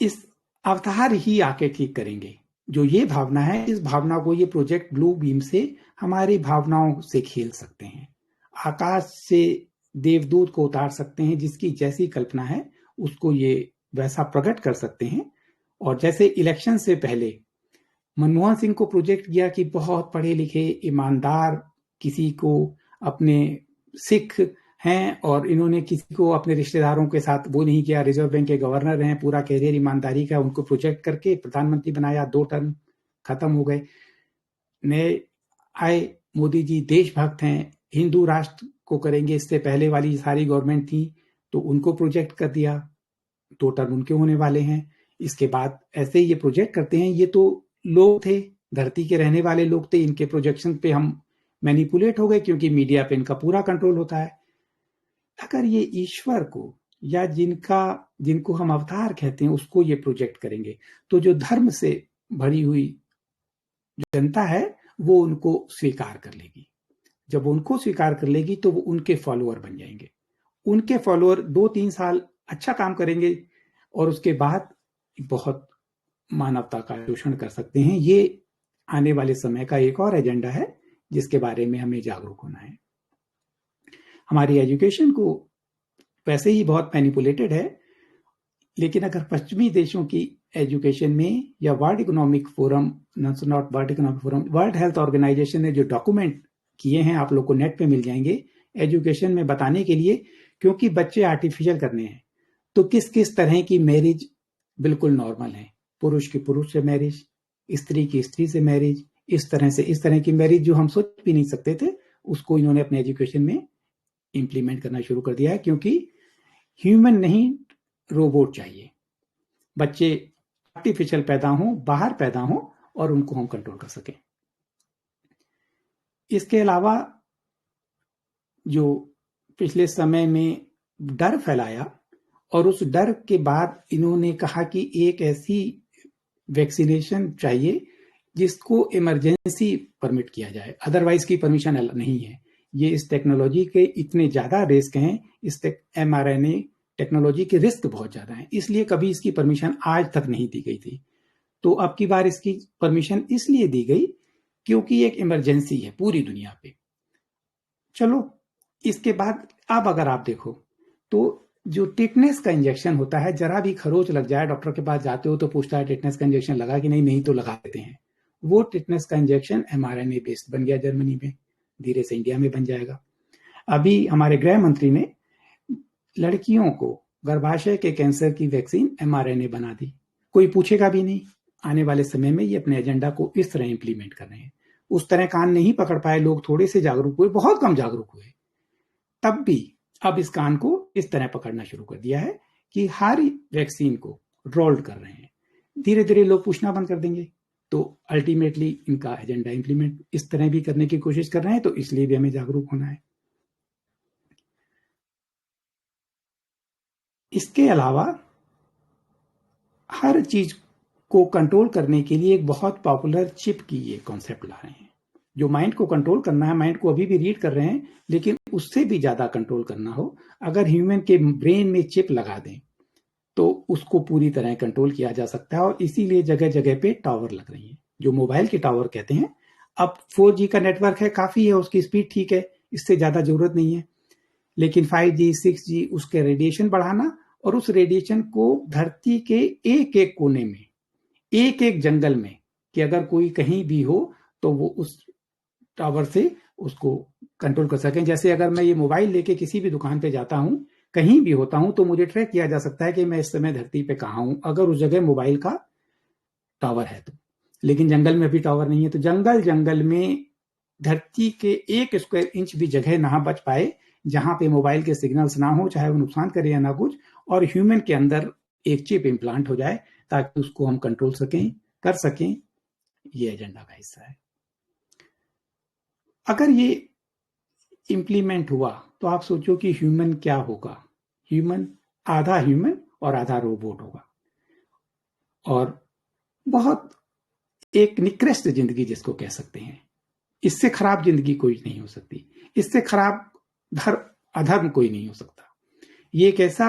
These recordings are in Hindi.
इस अवतार ही आके ठीक करेंगे। जो ये भावना है, इस भावना को ये प्रोजेक्ट ब्लू बीम से हमारी भावनाओं से खेल सकते हैं। आकाश से देवदूत को उतार सकते हैं, जिसकी जैसी कल्पना है उसको ये वैसा प्रकट कर सकते हैं। और जैसे इलेक्शन से पहले मनमोहन सिंह को प्रोजेक्ट किया कि बहुत पढ़े लिखे ईमानदार किसी को अपने सिख हैं, और इन्होंने किसी को अपने रिश्तेदारों के साथ वो नहीं किया, रिजर्व बैंक के गवर्नर हैं, पूरा कैरियर ईमानदारी का, उनको प्रोजेक्ट करके प्रधानमंत्री बनाया, 2 टर्म खत्म हो गए। नए आए मोदी जी देशभक्त हैं, हिंदू राष्ट्र को करेंगे, इससे पहले वाली सारी गवर्नमेंट थी तो उनको प्रोजेक्ट कर दिया, 2 टर्म उनके होने वाले हैं। इसके बाद ऐसे ही ये प्रोजेक्ट करते हैं। ये तो लोग थे, धरती के रहने वाले लोग थे, इनके प्रोजेक्शन पे हम मैनिपुलेट हो गए क्योंकि मीडिया पे इनका पूरा कंट्रोल होता है। अगर ये ईश्वर को या जिनको हम अवतार कहते हैं उसको ये प्रोजेक्ट करेंगे, तो जो धर्म से भरी हुई जनता है वो उनको स्वीकार कर लेगी। जब उनको स्वीकार कर लेगी तो वो उनके फॉलोअर बन जाएंगे। उनके फॉलोअर 2-3 साल अच्छा काम करेंगे और उसके बाद बहुत मानवता का शोषण कर सकते हैं। ये आने वाले समय का एक और एजेंडा है जिसके बारे में हमें जागरूक होना है। हमारी एजुकेशन को वैसे ही बहुत मैनिपुलेटेड है, लेकिन अगर पश्चिमी देशों की एजुकेशन में या world economic forum, not world economic forum, world health organization ने जो डॉक्यूमेंट किए हैं, आप लोग को नेट पे मिल जाएंगे, एजुकेशन में बताने के लिए, क्योंकि बच्चे आर्टिफिशियल करने हैं तो किस किस तरह की मैरिज बिल्कुल नॉर्मल है। पुरुष की पुरुष से मैरिज, स्त्री की स्त्री से मैरिज, इस तरह की मैरिज जो हम सोच भी नहीं सकते थे, उसको इन्होंने अपने एजुकेशन में इंप्लीमेंट करना शुरू कर दिया है। क्योंकि ह्यूमन नहीं, रोबोट चाहिए। बच्चे आर्टिफिशियल पैदा हों, बाहर पैदा हों और उनको हम कंट्रोल कर सकें। इसके अलावा जो पिछले समय में डर फैलाया और उस डर के बाद इन्होंने कहा कि एक ऐसी वैक्सीनेशन चाहिए जिसको इमरजेंसी परमिट किया जाए, अदरवाइज की परमिशन नहीं है। ये इस टेक्नोलॉजी के इतने ज्यादा रिस्क हैं, इस mRNA टेक्नोलॉजी के रिस्क बहुत ज्यादा हैं, इसलिए कभी इसकी परमिशन आज तक नहीं दी गई थी। तो अब की बार इसकी परमिशन इसलिए दी गई क्योंकि एक इमरजेंसी है पूरी दुनिया पे। चलो, इसके बाद अब अगर आप देखो तो जो टिटनेस का इंजेक्शन होता है, जरा भी खरोच लग जाए, डॉक्टर के पास जाते हो तो पूछता है टिटनेस का इंजेक्शन लगा कि नहीं, नहीं तो लगा देते हैं। वो टिटनेस का इंजेक्शन mRNA बेस्ड बन गया जर्मनी में, धीरे से इंडिया में बन जाएगा। अभी हमारे गृह मंत्री ने लड़कियों को गर्भाशय के कैंसर की वैक्सीन mRNA बना दी, कोई पूछेगा भी नहीं। आने वाले समय में ये अपने एजेंडा को इस तरह इंप्लीमेंट कर रहे हैं। उस तरह कान नहीं पकड़ पाए लोग, थोड़े से जागरूक हुए, बहुत कम जागरूक हुए, तब भी अब इस कान को इस तरह पकड़ना शुरू कर दिया है कि हर वैक्सीन को रोल्ड कर रहे हैं। धीरे धीरे लोग पूछना बंद कर देंगे, तो अल्टीमेटली इनका एजेंडा इंप्लीमेंट इस तरह भी करने की कोशिश कर रहे हैं। तो इसलिए भी हमें जागरूक होना है। इसके अलावा हर चीज को कंट्रोल करने के लिए एक बहुत पॉपुलर चिप की ये कॉन्सेप्ट ला रहे हैं। जो माइंड को कंट्रोल करना है, माइंड को अभी भी रीड कर रहे हैं, लेकिन उससे भी ज्यादा कंट्रोल करना हो, अगर ह्यूमन के ब्रेन में चिप लगा दें तो उसको पूरी तरह कंट्रोल किया जा सकता है। और इसीलिए जगह जगह पे टावर लग रही हैं, जो मोबाइल के टावर कहते हैं। अब 4G का नेटवर्क है, काफी है, उसकी स्पीड ठीक है, इससे ज्यादा जरूरत नहीं है। लेकिन 5G, 6G, उसके रेडिएशन बढ़ाना और उस रेडिएशन को धरती के एक एक कोने में, एक एक जंगल में, कि अगर कोई कहीं भी हो तो वो उस टावर से उसको कंट्रोल कर सकें। जैसे अगर मैं ये मोबाइल लेके किसी भी दुकान पे जाता हूं, कहीं भी होता हूं, तो मुझे ट्रैक किया जा सकता है कि मैं इस समय धरती पे कहां हूं, अगर उस जगह मोबाइल का टावर है तो। लेकिन जंगल में भी टावर नहीं है, तो जंगल में धरती के 1 स्क्वायर इंच भी जगह ना बच पाए जहां पे मोबाइल के सिग्नल्स ना हो, चाहे वो नुकसान करे या ना कुछ, और ह्यूमन के अंदर एक चिप इम्प्लांट हो जाए ताकि उसको हम कंट्रोल कर सकें। ये एजेंडा का हिस्सा है। अगर ये इंप्लीमेंट हुआ तो आप सोचो कि ह्यूमन क्या होगा। ह्यूमन, आधा ह्यूमन और आधा रोबोट होगा, और बहुत एक निकृष्ट जिंदगी जिसको कह सकते हैं। इससे खराब जिंदगी कोई नहीं हो सकती, इससे खराब अधर्म कोई नहीं हो सकता। ये एक ऐसा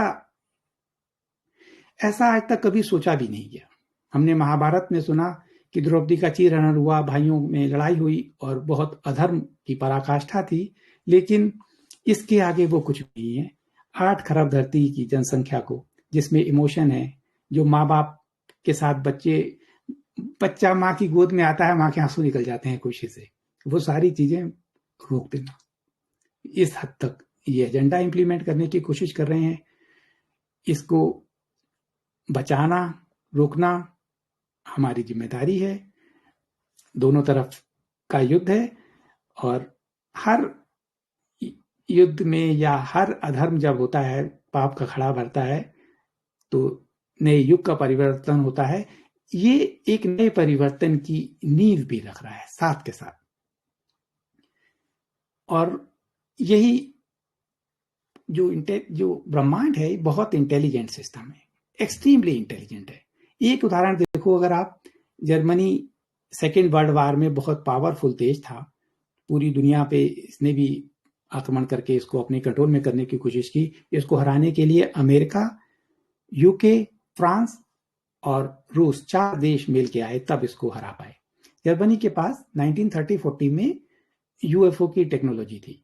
ऐसा आज तक कभी सोचा भी नहीं गया। हमने महाभारत में सुना कि द्रौपदी का चीरहरण हुआ, भाइयों में लड़ाई हुई और बहुत अधर्म की पराकाष्ठा थी, लेकिन इसके आगे वो कुछ नहीं है। 8 खरब धरती की जनसंख्या को, जिसमें इमोशन है, जो माँ बाप के साथ बच्चा माँ की गोद में आता है, माँ के आंसू निकल जाते हैं खुशी से, वो सारी चीजें रोक देना। इस हद तक ये एजेंडा इंप्लीमेंट करने की कोशिश कर रहे हैं। इसको बचाना, रोकना हमारी जिम्मेदारी है। दोनों तरफ का युद्ध है और हर युद्ध में या हर अधर्म जब होता है, पाप का खड़ा भरता है, तो नए युग का परिवर्तन होता है। ये एक नए परिवर्तन की नींव भी रख रहा है साथ के साथ। और यही जो ब्रह्मांड है, बहुत इंटेलिजेंट सिस्टम है, एक्सट्रीमली इंटेलिजेंट है। एक उदाहरण देखो, अगर आप, जर्मनी सेकेंड वर्ल्ड वार में बहुत पावरफुल देश था, पूरी दुनिया पे इसने भी आक्रमण करके इसको अपने कंट्रोल में करने की कोशिश की। इसको हराने के लिए अमेरिका, यूके, फ्रांस और रूस 4 देश मिल के आए, तब इसको हरा पाए। जर्मनी के पास 1930-40 में यूएफओ की टेक्नोलॉजी थी।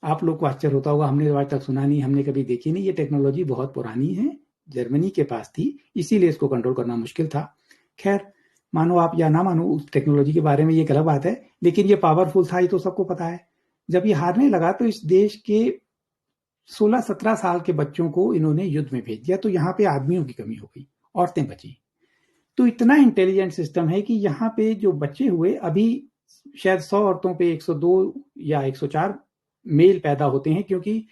आप लोग को आश्चर्य होता होगा, हमने आज तक सुना नहीं, हमने कभी देखी नहीं। ये टेक्नोलॉजी बहुत पुरानी है, जर्मनी के पास थी, इसीलिए इसको कंट्रोल करना मुश्किल था। खैर, मानो आप या ना मानो, उस टेक्नोलॉजी के बारे में ये गलत बात है, लेकिन ये पावरफुल था, ये तो सबको पता है। जब ये हारने लगा तो इस देश के 16-17 साल के बच्चों को इन्होंने युद्ध में भेज दिया, तो यहाँ पे आदमियों की कमी हो गई, औरतें बची। तो इतना इंटेलिजेंट सिस्टम है कि यहाँ पे जो बच्चे हुए, अभी शायद 100 औरतों पे 102 या 104 मेल पैदा होते हैं, क्योंकि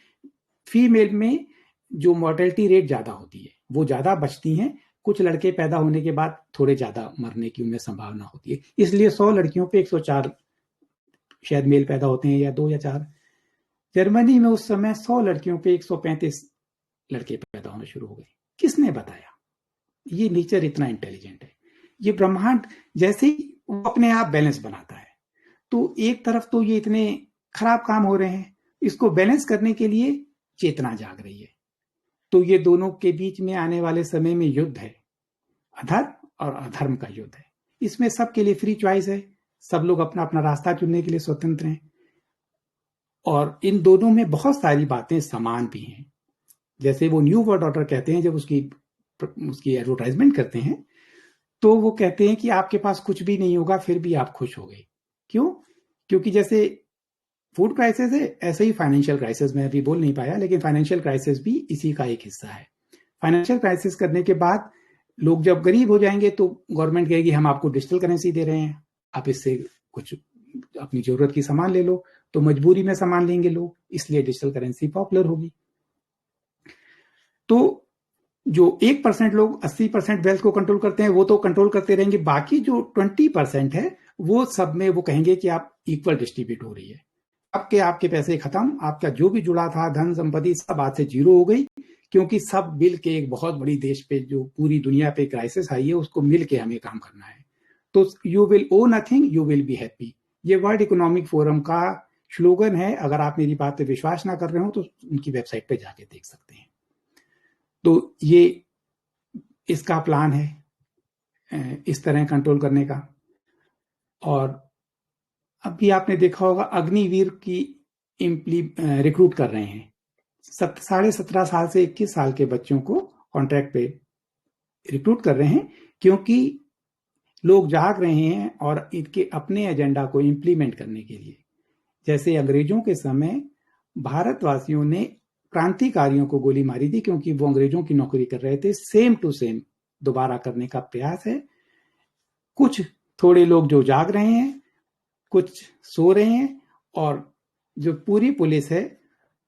फीमेल में जो मोर्टेलिटी रेट ज्यादा होती है, वो ज्यादा बचती हैं। कुछ लड़के पैदा होने के बाद थोड़े ज्यादा मरने की उनमें संभावना होती है, इसलिए 100 लड़कियों पे 104 शायद मेल पैदा होते हैं, या 2 या 4। जर्मनी में उस समय 100 लड़कियों पे 135 लड़के पैदा होने शुरू हो गए। किसने बताया? ये नेचर इतना इंटेलिजेंट है। ये ब्रह्मांड जैसे ही वो अपने आप बैलेंस बनाता है, तो एक तरफ तो ये इतने खराब काम हो रहे हैं, इसको बैलेंस करने के लिए चेतना जाग रही है। तो ये दोनों के बीच में आने वाले समय में युद्ध है, अधर्म और अधर्म का युद्ध है। इसमें सबके लिए फ्री चॉइस है, सब लोग अपना अपना रास्ता चुनने के लिए स्वतंत्र हैं। और इन दोनों में बहुत सारी बातें समान भी हैं। जैसे वो न्यू वर्ल्ड ऑर्डर कहते हैं, जब उसकी एडवर्टाइजमेंट करते हैं, तो वो कहते हैं कि आपके पास कुछ भी नहीं होगा, फिर भी आप खुश हो गए। क्यों? क्योंकि जैसे फूड क्राइसिस है, ऐसे ही फाइनेंशियल क्राइसिस, मैं अभी बोल नहीं पाया, लेकिन फाइनेंशियल क्राइसिस भी इसी का एक हिस्सा है। फाइनेंशियल क्राइसिस करने के बाद लोग जब गरीब हो जाएंगे, तो गवर्नमेंट कहेगी हम आपको डिजिटल करेंसी दे रहे हैं, आप इससे कुछ अपनी जरूरत की सामान ले लो। तो मजबूरी में सामान लेंगे लोग, इसलिए डिजिटल करेंसी पॉपुलर होगी। तो जो 1% लोग 80% वेल्थ को कंट्रोल करते हैं, वो तो कंट्रोल करते रहेंगे। बाकी जो 20% है, वो सब में वो कहेंगे कि आप इक्वल डिस्ट्रीब्यूट हो रही है, आपके पैसे खत्म, आपका जो भी जुड़ा था धन संपत्ति सब आज से जीरो हो गई, क्योंकि सब मिल के एक बहुत बड़ी देश पे, जो पूरी दुनिया पे क्राइसिस आई है, उसको मिल के हमें काम करना है। तो you will O nothing, you will be happy, ये वर्ल्ड इकोनॉमिक फोरम का स्लोगन है। अगर आप मेरी बात पे विश्वास ना कर रहे हो, तो उनकी वेबसाइट पे जाके देख सकते हैं। तो ये इसका प्लान है इस तरह कंट्रोल करने का। और अभी आपने देखा होगा, अग्निवीर की रिक्रूट कर रहे हैं। 17.5 साल से 21 साल के बच्चों को कॉन्ट्रैक्ट पे रिक्रूट कर रहे हैं, क्योंकि लोग जाग रहे हैं और इनके अपने एजेंडा को इंप्लीमेंट करने के लिए। जैसे अंग्रेजों के समय भारतवासियों ने क्रांतिकारियों को गोली मारी थी, क्योंकि वो अंग्रेजों की नौकरी कर रहे थे, सेम टू सेम दोबारा करने का प्रयास है। कुछ थोड़े लोग जो जाग रहे हैं, कुछ सो रहे हैं, और जो पूरी पुलिस है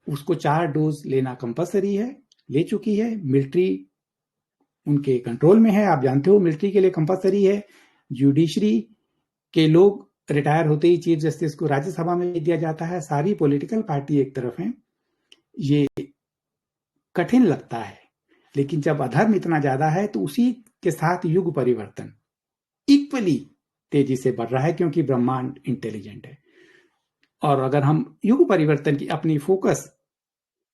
उसको 4 डोज लेना कंपलसरी है, ले चुकी है। मिलिट्री उनके कंट्रोल में है, आप जानते हो मिलिट्री के लिए कंपलसरी है। जुडिशरी के लोग रिटायर होते ही चीफ जस्टिस को राज्यसभा में दिया जाता है। सारी पॉलिटिकल पार्टी एक तरफ है। ये कठिन लगता है, लेकिन जब अधर्म इतना ज्यादा है, तो उसी के साथ युग परिवर्तन इक्वली तेजी से बढ़ रहा है, क्योंकि ब्रह्मांड इंटेलिजेंट है। और अगर हम युग परिवर्तन की अपनी फोकस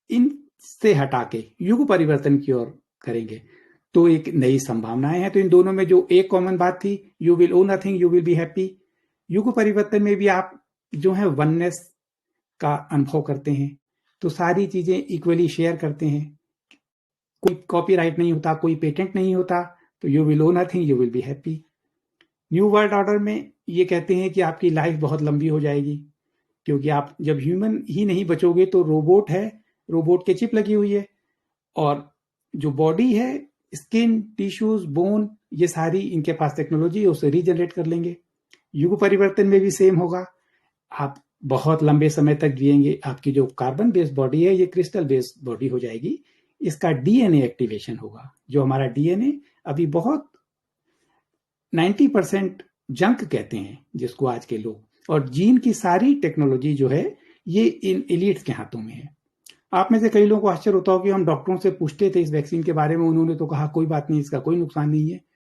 इनसे हटा के युग परिवर्तन की ओर करेंगे, तो एक नई संभावनाएं हैं। तो इन दोनों में जो एक कॉमन बात थी, you will own nothing, you will be happy. युग परिवर्तन में भी आप जो है वननेस का अनुभव करते हैं, तो सारी चीजें इक्वली शेयर करते हैं, कोई कॉपीराइट नहीं होता, कोई पेटेंट नहीं होता, तो you will own nothing, you will be happy. New world order में ये कहते हैं कि आपकी लाइफ बहुत लंबी हो जाएगी, क्योंकि आप जब ह्यूमन ही नहीं बचोगे तो रोबोट है, रोबोट के चिप लगी हुई है, और जो बॉडी है, स्किन, टिश्यूज, बोन, ये सारी इनके पास टेक्नोलॉजी है, उसे रीजनरेट कर लेंगे। युग परिवर्तन में भी सेम होगा, आप बहुत लंबे समय तक जिएंगे, आपकी जो कार्बन बेस्ड बॉडी है ये क्रिस्टल बेस्ड बॉडी हो जाएगी, इसका डीएनए एक्टिवेशन होगा। जो हमारा डीएनए अभी बहुत 90% जंक कहते हैं जिसको आज के लोग, और जीन की सारी टेक्नोलॉजी जो है ये इन एलिट्स के हाथों में है। आप में से कई लोगों को आश्चर्य होता हो कि हम डॉक्टरों से पूछते थे इस वैक्सीन के बारे में, उन्होंने तो कहा कोई बात नहीं, इसका कोई नुकसान नहीं है।